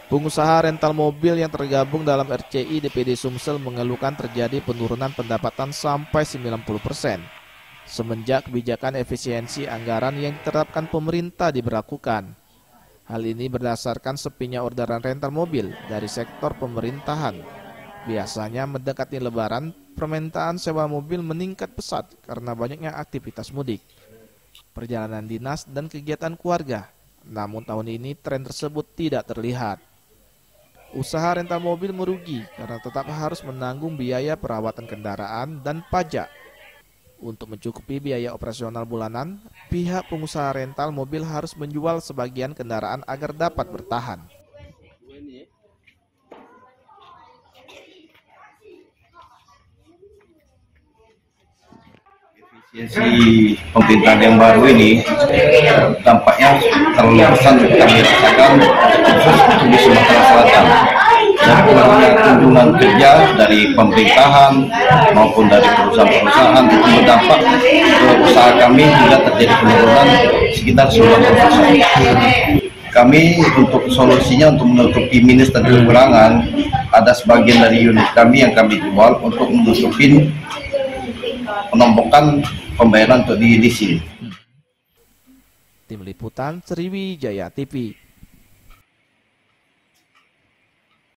Pengusaha rental mobil yang tergabung dalam RCI DPD Sumsel mengeluhkan terjadi penurunan pendapatan sampai 90% semenjak kebijakan efisiensi anggaran yang diterapkan pemerintah diberlakukan. Hal ini berdasarkan sepinya orderan rental mobil dari sektor pemerintahan. Biasanya mendekati Lebaran, permintaan sewa mobil meningkat pesat karena banyaknya aktivitas mudik, perjalanan dinas, dan kegiatan keluarga. Namun tahun ini tren tersebut tidak terlihat. Usaha rental mobil merugi karena tetap harus menanggung biaya perawatan kendaraan dan pajak. Untuk mencukupi biaya operasional bulanan, pihak pengusaha rental mobil harus menjual sebagian kendaraan agar dapat bertahan. Efisiensi pemerintahan yang baru ini dampaknya terlalu besar kami rasakan khusus di Sumatera Selatan. Dan kurangnya kunjungan kerja dari pemerintahan maupun dari perusahaan-perusahaan itu berdampak ke usaha kami hingga terjadi penurunan sekitar 90%. Kami untuk solusinya untuk menutupi minus dan kekurangan, ada sebagian dari unit kami yang kami jual untuk menutupi penombokan pembayaran untuk di sini. Tim Liputan Sriwijaya TV.